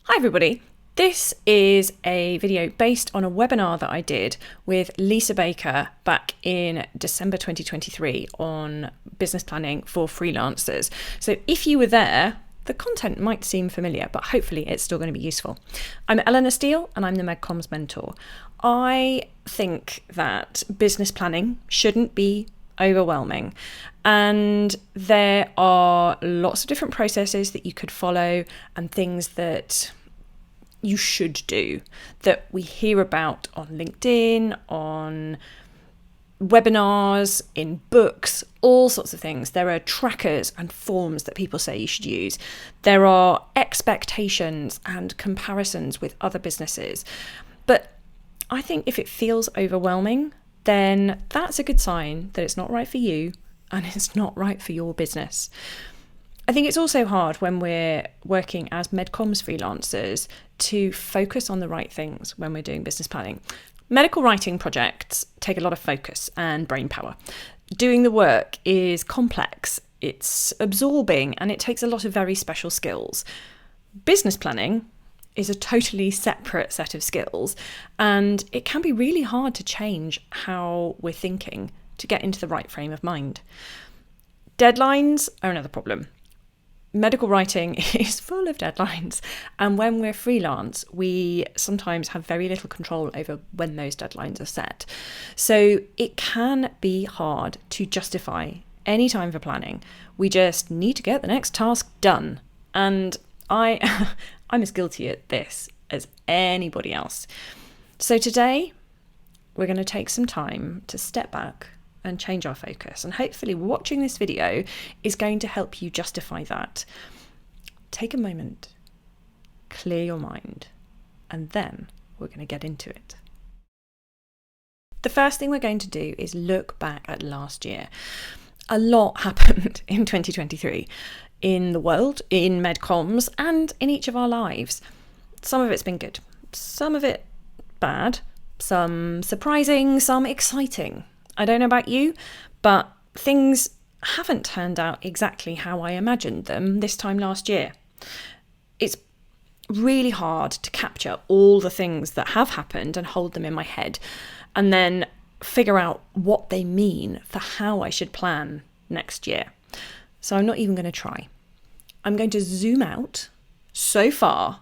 Hi everybody, this is a video based on a webinar that I did with Lisa Baker back in December 2023 on business planning for freelancers. So if you were there, the content might seem familiar, but hopefully it's still going to be useful. I'm Eleanor Steele and I'm the MedComms Mentor. I think that business planning shouldn't be overwhelming, and there are lots of different processes that you could follow and things that you should do that we hear about on LinkedIn, on webinars, in books, all sorts of things. There are trackers and forms that people say you should use. There are expectations and comparisons with other businesses. But I think if it feels overwhelming, then that's a good sign that it's not right for you and it's not right for your business. I think it's also hard when we're working as MedComms freelancers to focus on the right things when we're doing business planning. Medical writing projects take a lot of focus and brain power. Doing the work is complex, it's absorbing, and it takes a lot of very special skills. Business planning is a totally separate set of skills, and it can be really hard to change how we're thinking to get into the right frame of mind. Deadlines are another problem. Medical writing is full of deadlines, and when we're freelance, we sometimes have very little control over when those deadlines are set. So it can be hard to justify any time for planning. We just need to get the next task done. And I'm as guilty at this as anybody else. So today, we're going to take some time to step back and change our focus. And hopefully watching this video is going to help you justify that. Take a moment, clear your mind, and then we're going to get into it. The first thing we're going to do is look back at last year. A lot happened in 2023 in the world, in MedComms, and in each of our lives. Some of it's been good, some of it bad, some surprising, some exciting. I don't know about you, but things haven't turned out exactly how I imagined them this time last year. It's really hard to capture all the things that have happened and hold them in my head, and then figure out what they mean for how I should plan next year. So I'm not even going to try. I'm going to zoom out so far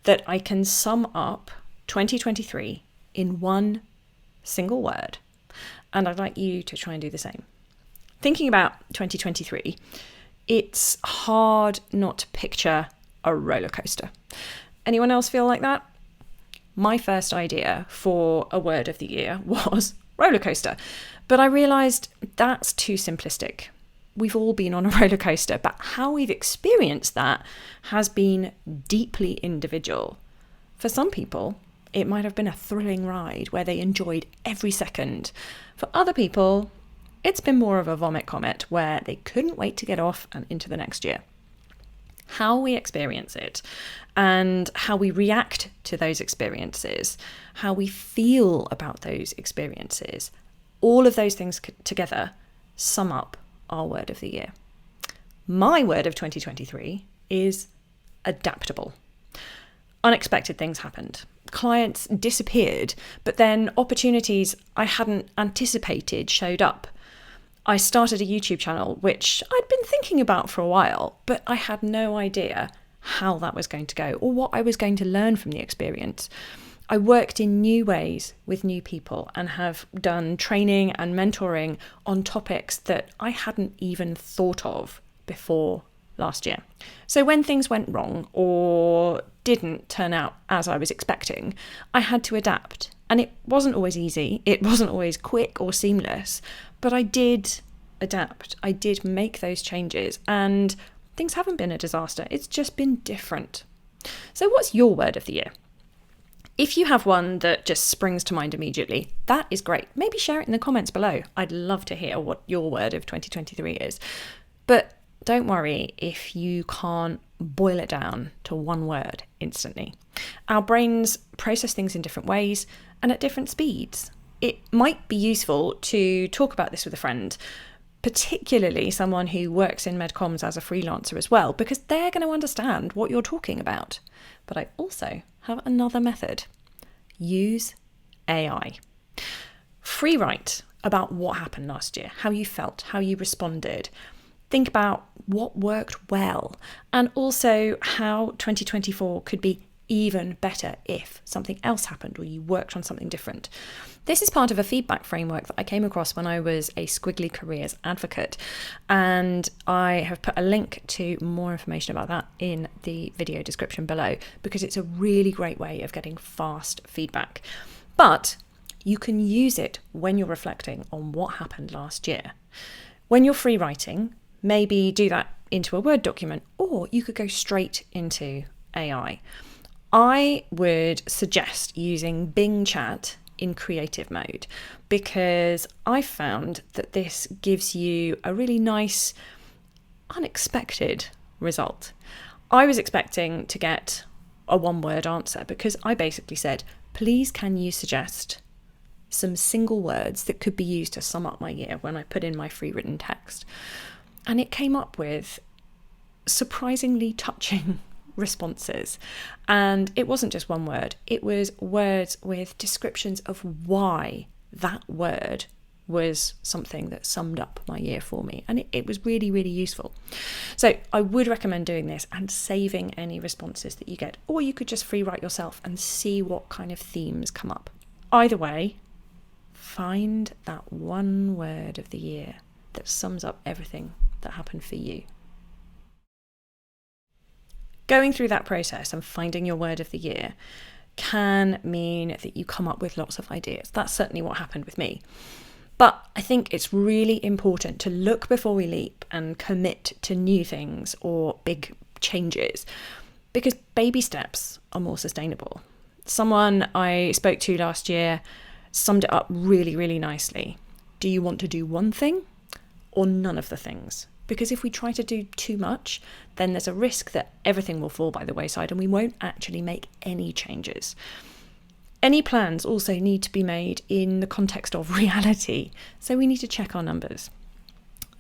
that I can sum up 2023 in one single word. And I'd like you to try and do the same. Thinking about 2023, it's hard not to picture a roller coaster. Anyone else feel like that? My first idea for a word of the year was roller coaster, but I realised that's too simplistic. We've all been on a roller coaster, but how we've experienced that has been deeply individual. For some people, it might have been a thrilling ride where they enjoyed every second. For other people, it's been more of a vomit comet where they couldn't wait to get off and into the next year. How we experience it and how we react to those experiences, how we feel about those experiences, all of those things together sum up our word of the year. My word of 2023 is adaptable. Unexpected things happened. Clients disappeared, but then opportunities I hadn't anticipated showed up. I started a YouTube channel, which I'd been thinking about for a while, but I had no idea how that was going to go or what I was going to learn from the experience. I worked in new ways with new people and have done training and mentoring on topics that I hadn't even thought of before last year. So when things went wrong or didn't turn out as I was expecting, I had to adapt. And it wasn't always easy. It wasn't always quick or seamless, but I did adapt. I did make those changes, and things haven't been a disaster. It's just been different. So what's your word of the year? If you have one that just springs to mind immediately, that is great. Maybe share it in the comments below. I'd love to hear what your word of 2023 is. But don't worry if you can't boil it down to one word instantly. Our brains process things in different ways and at different speeds. It might be useful to talk about this with a friend. particularly someone who works in MedComms as a freelancer as well, because they're going to understand what you're talking about. But I also have another method. Use AI. Free write about what happened last year, how you felt, how you responded. Think about what worked well, and also how 2024 could be even better if something else happened or you worked on something different. This is part of a feedback framework that I came across when I was a Squiggly Careers advocate, and I have put a link to more information about that in the video description below, because it's a really great way of getting fast feedback. But you can use it when you're reflecting on what happened last year. When you're free writing, maybe do that into a Word document, or you could go straight into AI. I would suggest using Bing Chat in creative mode, because I found that this gives you a really nice, unexpected result. I was expecting to get a one-word answer, because I basically said, please can you suggest some single words that could be used to sum up my year when I put in my free written text. And it came up with surprisingly touching responses. And it wasn't just one word, it was words with descriptions of why that word was something that summed up my year for me. And it was really, really useful. So I would recommend doing this and saving any responses that you get, or you could just free write yourself and see what kind of themes come up. Either way, find that one word of the year that sums up everything that happened for you. Going through that process and finding your word of the year can mean that you come up with lots of ideas. That's certainly what happened with me. But I think it's really important to look before we leap and commit to new things or big changes, because baby steps are more sustainable. Someone I spoke to last year summed it up really, really nicely. Do you want to do one thing or none of the things? Because if we try to do too much, then there's a risk that everything will fall by the wayside and we won't actually make any changes. Any plans also need to be made in the context of reality, so we need to check our numbers.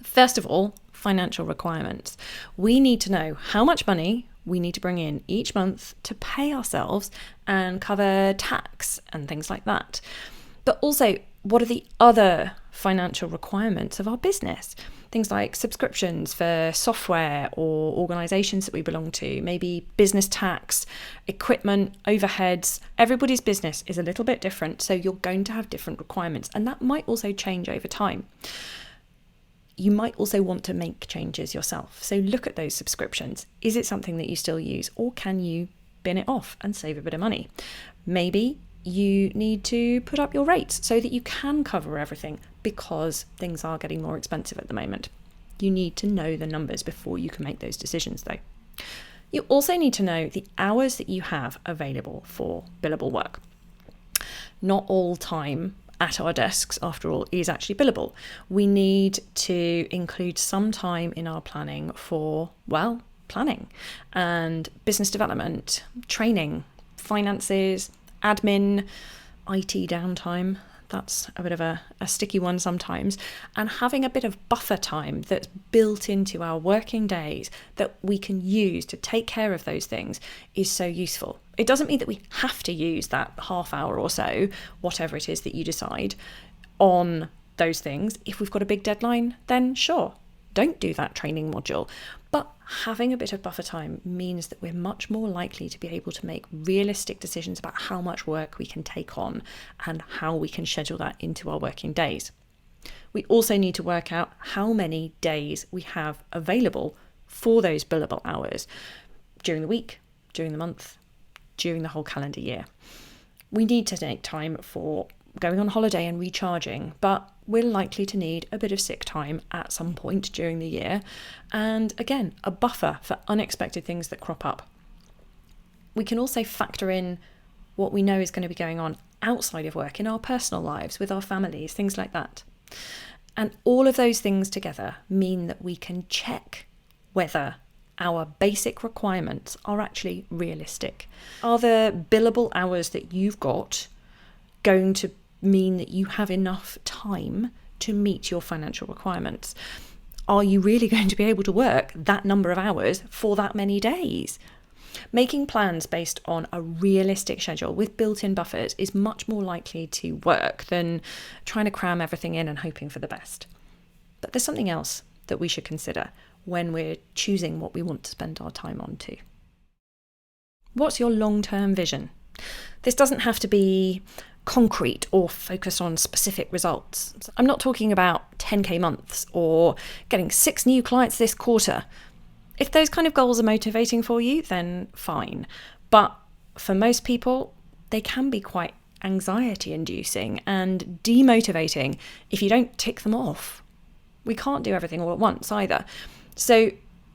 First of all, financial requirements. We need to know how much money we need to bring in each month to pay ourselves and cover tax and things like that. But also, what are the other financial requirements of our business? Things like subscriptions for software or organisations that we belong to, maybe business tax, equipment, overheads. Everybody's business is a little bit different, so you're going to have different requirements, and that might also change over time. You might also want to make changes yourself. So look at those subscriptions. Is it something that you still use, or can you bin it off and save a bit of money? Maybe you need to put up your rates so that you can cover everything, because things are getting more expensive at the moment. You need to know the numbers before you can make those decisions, though. You also need to know the hours that you have available for billable work. Not all time at our desks, after all, is actually billable. We need to include some time in our planning for, well, planning and business development, training, finances, admin, IT downtime. That's a bit of a sticky one sometimes. And having a bit of buffer time that's built into our working days that we can use to take care of those things is so useful. It doesn't mean that we have to use that half hour or so, whatever it is that you decide, on those things. If we've got a big deadline, then sure, don't do that training module. But having a bit of buffer time means that we're much more likely to be able to make realistic decisions about how much work we can take on and how we can schedule that into our working days. We also need to work out how many days we have available for those billable hours during the week, during the month, during the whole calendar year. We need to take time for going on holiday and recharging, but we're likely to need a bit of sick time at some point during the year, and again, a buffer for unexpected things that crop up. We can also factor in what we know is going to be going on outside of work in our personal lives, with our families, things like that. And all of those things together mean that we can check whether our basic requirements are actually realistic. Are the billable hours that you've got going to mean that you have enough time to meet your financial requirements? Are you really going to be able to work that number of hours for that many days? Making plans based on a realistic schedule with built-in buffers is much more likely to work than trying to cram everything in and hoping for the best. But there's something else that we should consider when we're choosing what we want to spend our time on too. What's your long-term vision? This doesn't have to be concrete or focus on specific results. I'm not talking about 10k months or getting 6 new clients this quarter. If those kind of goals are motivating for you, then fine. But for most people, they can be quite anxiety-inducing and demotivating if you don't tick them off. We can't do everything all at once either. So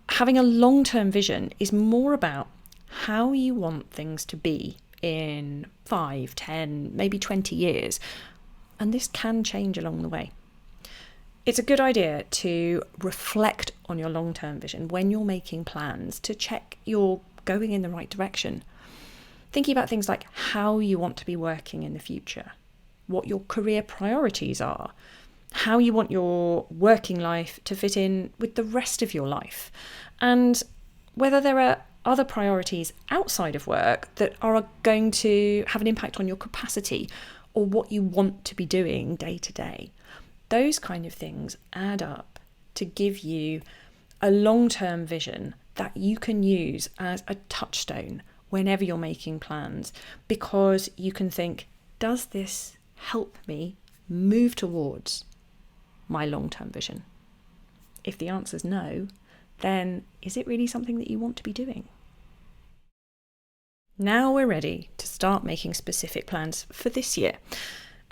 having a long-term vision is more about how you want things to be in 5, 10, maybe 20 years. And this can change along the way. It's a good idea to reflect on your long-term vision when you're making plans to check you're going in the right direction. Thinking about things like how you want to be working in the future, what your career priorities are, how you want your working life to fit in with the rest of your life, and whether there are other priorities outside of work that are going to have an impact on your capacity or what you want to be doing day to day. Those kind of things add up to give you a long-term vision that you can use as a touchstone whenever you're making plans, because you can think, does this help me move towards my long-term vision? If the answer is no, then is it really something that you want to be doing? Now we're ready to start making specific plans for this year.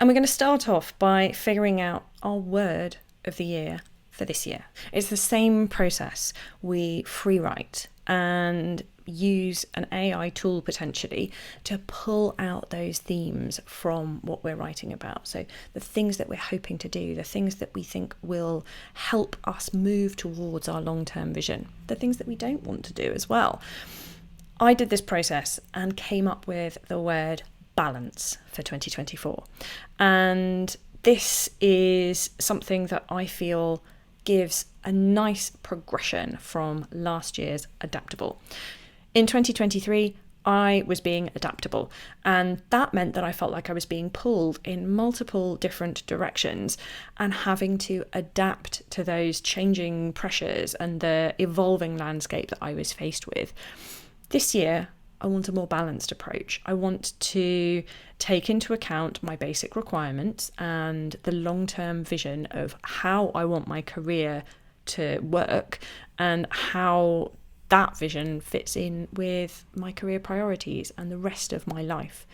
And we're going to start off by figuring out our word of the year for this year. It's the same process. We free write and use an AI tool potentially to pull out those themes from what we're writing about. So the things that we're hoping to do, the things that we think will help us move towards our long-term vision, the things that we don't want to do as well. I did this process and came up with the word balance for 2024. And this is something that I feel gives a nice progression from last year's adaptable. In 2023, I was being adaptable, and that meant that I felt like I was being pulled in multiple different directions and having to adapt to those changing pressures and the evolving landscape that I was faced with. This year, I want a more balanced approach. I want to take into account my basic requirements and the long-term vision of how I want my career to work and how that vision fits in with my career priorities and the rest of my life.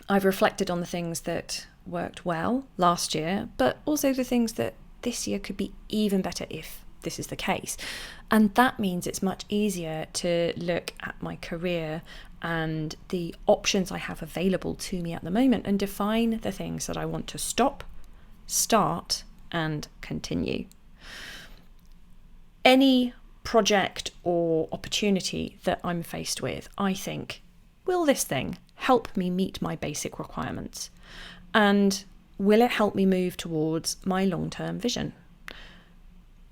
I've reflected on the things that worked well last year, but also the things that this year could be even better if this is the case. And that means it's much easier to look at my career and the options I have available to me at the moment and define the things that I want to stop, start, and continue. Any project or opportunity that I'm faced with, I think, will this thing help me meet my basic requirements? And will it help me move towards my long-term vision?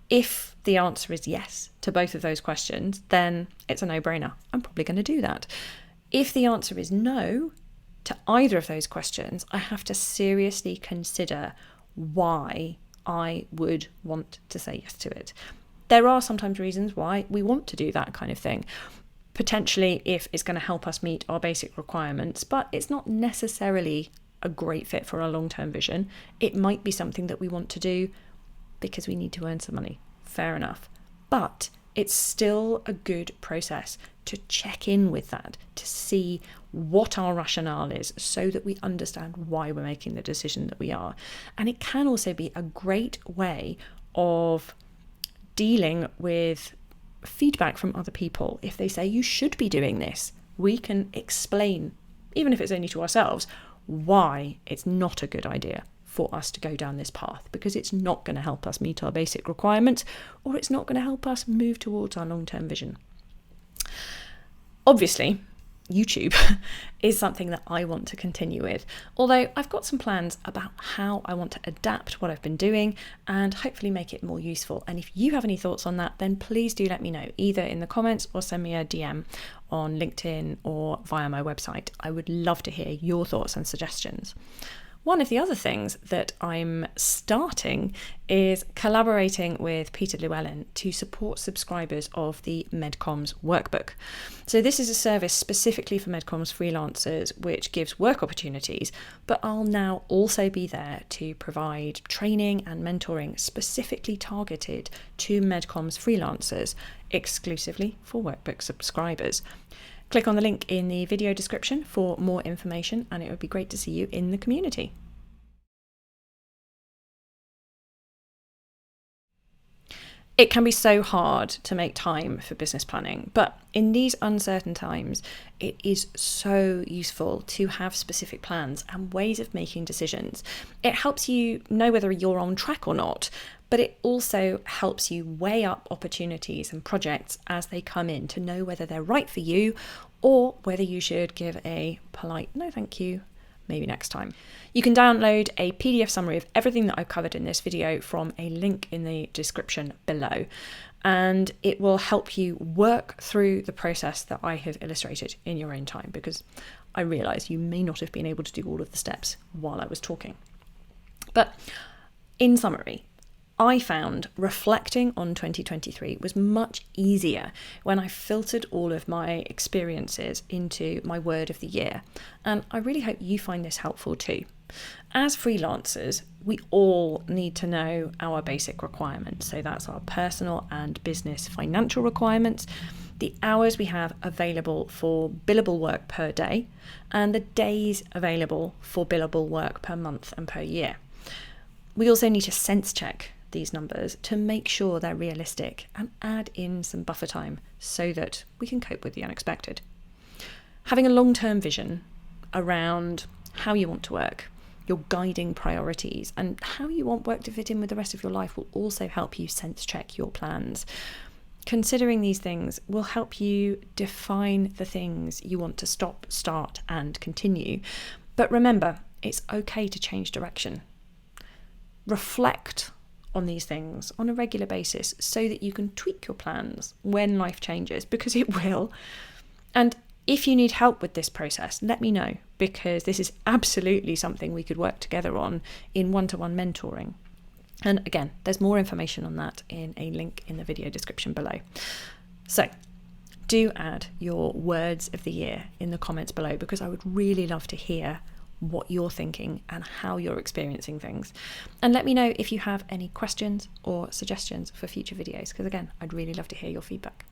If the answer is yes to both of those questions, then it's a no-brainer. I'm probably going to do that. If the answer is no to either of those questions, I have to seriously consider why I would want to say yes to it. There are sometimes reasons why we want to do that kind of thing. Potentially if it's going to help us meet our basic requirements, but it's not necessarily a great fit for our long-term vision. It might be something that we want to do because we need to earn some money. Fair enough. But it's still a good process to check in with that, to see what our rationale is so that we understand why we're making the decision that we are. And it can also be a great way of dealing with feedback from other people. If they say you should be doing this, we can explain, even if it's only to ourselves, why it's not a good idea for us to go down this path, because it's not going to help us meet our basic requirements, or it's not going to help us move towards our long-term vision. Obviously, YouTube is something that I want to continue with, although I've got some plans about how I want to adapt what I've been doing and hopefully make it more useful. And if you have any thoughts on that, then please do let me know, either in the comments or send me a DM on LinkedIn or via my website. I would love to hear your thoughts and suggestions. One of the other things that I'm starting is collaborating with Peter Llewellyn to support subscribers of the MedComms workbook. So this is a service specifically for MedComms freelancers, which gives work opportunities, but I'll now also be there to provide training and mentoring specifically targeted to MedComms freelancers, exclusively for workbook subscribers. Click on the link in the video description for more information, and it would be great to see you in the community. It can be so hard to make time for business planning, but in these uncertain times, it is so useful to have specific plans and ways of making decisions. It helps you know whether you're on track or not, but it also helps you weigh up opportunities and projects as they come in to know whether they're right for you or whether you should give a polite no thank you, maybe next time. You can download a PDF summary of everything that I've covered in this video from a link in the description below, and it will help you work through the process that I have illustrated in your own time, because I realise you may not have been able to do all of the steps while I was talking. But in summary, I found reflecting on 2023 was much easier when I filtered all of my experiences into my word of the year. And I really hope you find this helpful too. As freelancers, we all need to know our basic requirements. So that's our personal and business financial requirements, the hours we have available for billable work per day, and the days available for billable work per month and per year. We also need to sense check these numbers to make sure they're realistic and add in some buffer time so that we can cope with the unexpected. Having a long-term vision around how you want to work, your guiding priorities, and how you want work to fit in with the rest of your life will also help you sense check your plans. Considering these things will help you define the things you want to stop, start, and continue. But remember, it's okay to change direction. Reflect on these things on a regular basis so that you can tweak your plans when life changes, because it will. And if you need help with this process, let me know, because this is absolutely something we could work together on in one-to-one mentoring. And again, there's more information on that in a link in the video description below. So do add your words of the year in the comments below, because I would really love to hear what you're thinking and how you're experiencing things. And let me know if you have any questions or suggestions for future videos, because again, I'd really love to hear your feedback.